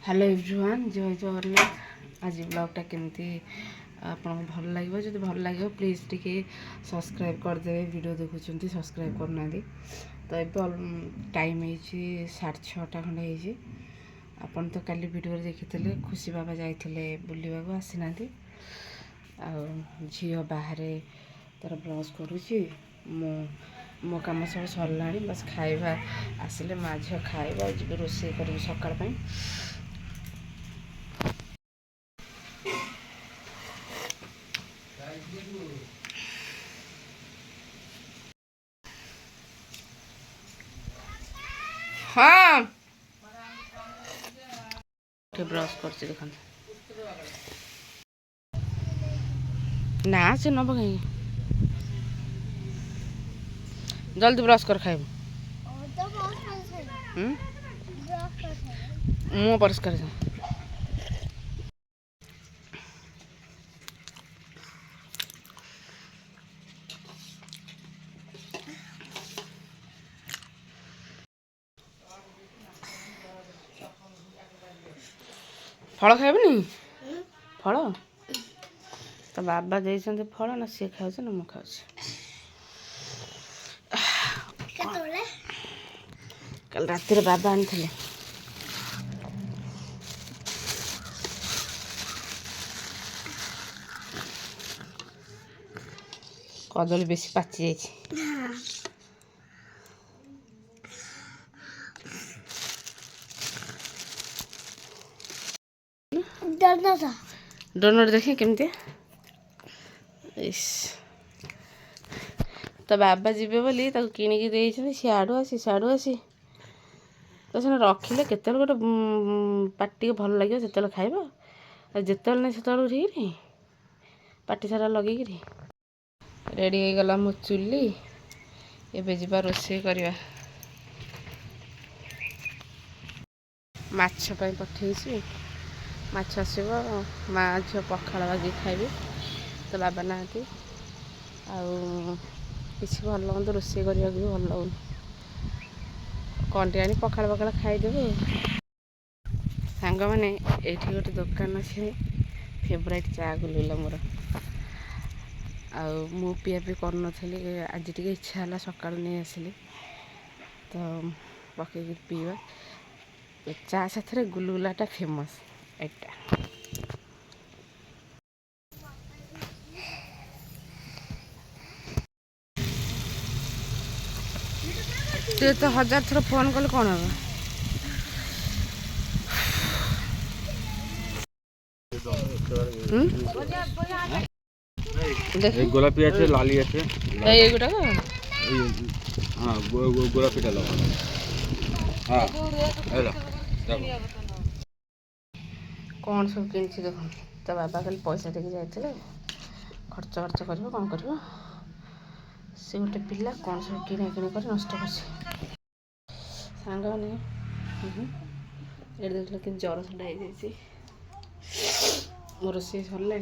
Hello everyone जय जगन्नाथ। आज ब्लॉगटा केमती आपको भल लगे जो भल लगे प्लीज टिके सब्सक्राइब करदे। वीडियो देखुं सब्सक्राइब करना। तो ये टाइम हो 6:30 खंडे आपन तो काली वीडियो देखी खुशी बाबा जाते बुलवा आसीना झील बाहर तार ब्रश करुच्ची मो कम सब सरला बस खाइबा आसिले माँ झील खाइबा जी रोसे कर सकाल। हाँ ब्रश कर देखा ना से नब कहीं जल्दी ब्रश कर खाइब मुँह परिष्कार फल खाइबनी फल तो बाबा देते फल ना सी खाऊ ना मु खाऊ कल राति बाबा आनी कदली बेसी पाची जाइए डोनट देखे केमती तो बाबा जीवे बोली किणिकी देइछन सियाडू आसी तो से रखिले केते गोटे पाटी भल लगे से खाइब जिते नहीं से ठीक नहीं पाटी सारा लगे रेडी हो गला मो चुली एबे जीवा रोषे करवा माछ पाई पठेसी माछ आसब माँ झील पखाड़ बागी खाइबे तो बाबा ना किसी भल लगन तो रोषे करने भी भल लगुन कंटे आनी पखाड़ पखाड़ खाईदेवे सांग मैंने ये गोटे दुकान अच्छे फेवरेट चा गुलुला मोर मु पिया पी कर आज टे इच्छा है सका नहीं आसिली तो पकईक पीवा चा साथ गुलुलाटा फेमस एटा तो 1000 थर फोन कले कौन हम गोलापी আছে লালি আছে এইগুটা হ্যাঁ গোলাপিটা লাও হ্যাঁ এলো कौन सब किनी देख तो बाबा कल पैसा देके जाते खर्च खर्च कर कौन कर से गोटे पिला कौन सब किଣା किणी कर नष्ट कर सांग ये देख कि जर थंडा हो मोर रोषे सरला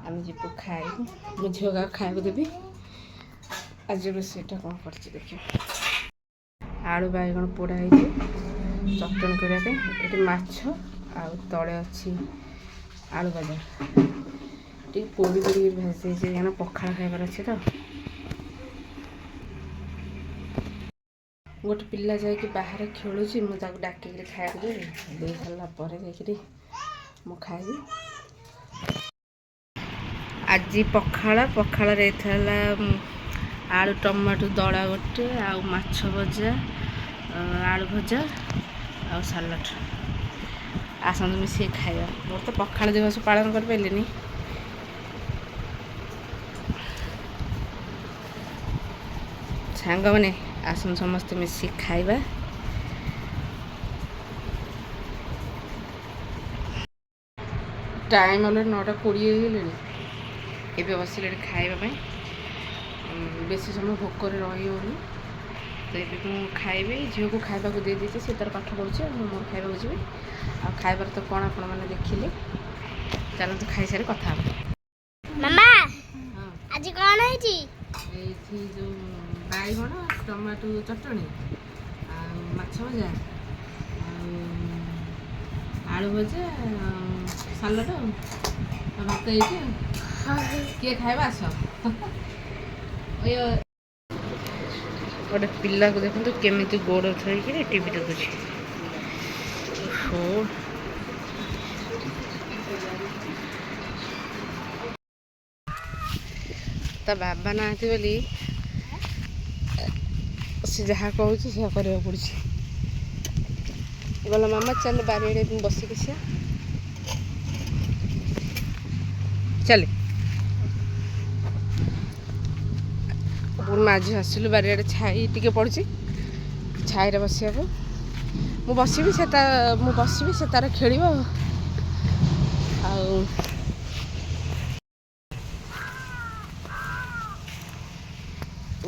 आम जीव खाए मो झील का खाया देवी आज रोषेटा कौन कर देखिए आलू बैगण पोड़ा चटणी करने माछ आ तले अच्छी आलू भजा टी पोड़ी पोड़ी भाजी कहीं पखाड़ खाइबार अच्छे तो गोटे पिला जाकि बाहर खेलुची मुझे डाकिक खाया देवी दे सारापर जा खाइबी आज पखाड़ पखाड़ आलू टमाटो दड़ा गोटे आउ माछ भजा आलू भजा आ सालाड आसत मिसे खाइबा मोर तो पखाड़ दिवस पालन कर पारे सांग मैंने आसन समस्त मिसिक खाइबा टाइम अलरेडी 9:20 हो गए बसिले खाइबा बेसी समय भोकर रही तो ये खाइबे झील को खाइबा दे देती सी तार पाठ पढ़ुचे मोर खाइबा जी आ खाइबार तो कौन आपण मैंने देखिले चलते खाई सारे कथा मामा आज कौन है जो बैगण टमाटो चटणी माछ भजा ଆଳୁ ଭଜା ସାଲଟ ଆଉ ଭାତ ହେଇଛି ଆଉ। କିଏ ଖାଇବା ଆସ। ଗୋଟେ ପିଲାକୁ ଦେଖନ୍ତୁ କେମିତି ଗୋଡ଼ ଥୋଇକିରି ଟିଭି ଦେଖୁଛି। ତା ବାବା ନାହାନ୍ତି ବୋଲି ସେ ଯାହା କହୁଛି ସେୟା କରିବାକୁ ପଡ଼ୁଛି। ଗଲା ମାମା ଚାଲ ବାରିଆଡ଼େ ବସିକି ସିଆ ଚାଲେ। ଆଜି ଆସିଲୁ ବାରିଆଡ଼େ ଛାଇ ଟିକେ ପଡ଼ୁଛି, ଛାଇରେ ବସିବାକୁ। ମୁଁ ବସିବି ସେ ତାର ଖେଳିବ। ଆଉ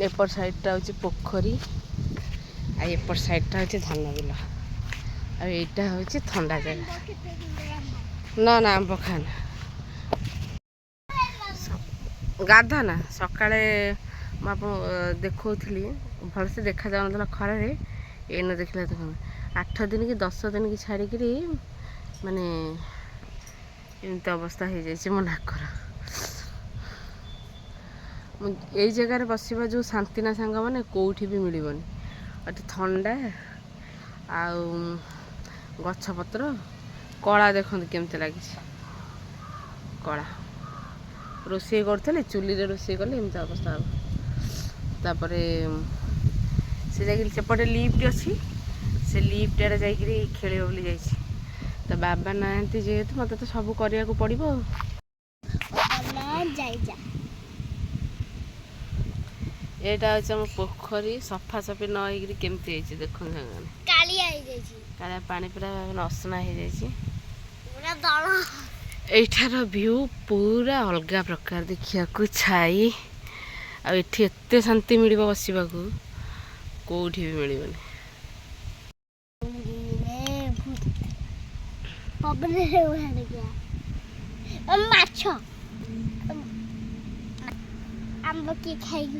ଏପଟ ସାଇଡ଼ଟା ହେଉଛି ପୋଖରୀ, ଆଉ ଏପଟ ସାଇଡ଼ଟା ହେଉଛି ଧାନ ବିଲ, ଆଉ ଏଇଟା ହେଉଛି ଥଣ୍ଡା ଜାଗା। ନା ନା ଆମ୍ବ ଖାନା ଗାଧା ନା। ସକାଳେ ମୁଁ ଆପଣ ଦେଖାଉଥିଲି ଭଲସେ ଦେଖାଯାଉନଥିଲା ଖରାରେ, ଏଇନ ଦେଖିଲା ଦେଖନ୍ତୁ 8 ଦିନ କି 10 ଦିନ କି ଛାଡ଼ିକିରି ମାନେ ଏମିତି ଅବସ୍ଥା ହେଇଯାଇଛି ମୋ ନାକର। ମୁଁ ଏଇ ଜାଗାରେ ବସିବା ଯେଉଁ ଶାନ୍ତି ନା ସାଙ୍ଗମାନେ କେଉଁଠି ବି ମିଳିବନି। ଏଠି ଥଣ୍ଡା, ଆଉ ଗଛପତ୍ର କଳା ଦେଖନ୍ତୁ କେମିତି ଲାଗିଛି, କଳା। ରୋଷେଇ କରୁଥିଲେ ଚୁଲିରେ ରୋଷେଇ କଲେ ଏମିତି ଅବସ୍ଥା ହେବ। ତାପରେ ସେ ଯାଇକିରି ସେପଟେ ଲିଫ୍ଟ ଅଛି, ସେ ଲିଫ୍ଟରେ ଯାଇକିରି ଖେଳିବ ବୋଲି ଯାଇଛି। ତା ବାବା ନାହାନ୍ତି ଯେହେତୁ ମୋତେ ତ ସବୁ କରିବାକୁ ପଡ଼ିବ ଆଉ। ଏଇଟା ହେଉଛି ଆମ ପୋଖରୀ, ସଫାସଫି ନ ହେଇକିରି କେମିତି ହେଇଛି ଦେଖନ୍ତୁ ସାଙ୍ଗମାନେ। କାଳିଆ ହେଇଯାଇଛି, କାଳିଆ ପାଣି ପୁରା ଅସନା ହେଇଯାଇଛି। ପୁରା ଦଳ। ଏଇଠାର ଭିଉ ପୁରା ଅଲଗା ପ୍ରକାର ଦେଖିବାକୁ, ଛାଇ। ଆଉ ଏଠି ଏତେ ଶାନ୍ତି ମିଳିବ ବସିବାକୁ, କେଉଁଠି ବି ମିଳିବନି। ମାଛ ଆମ୍ବ କିଏ ଖାଇକି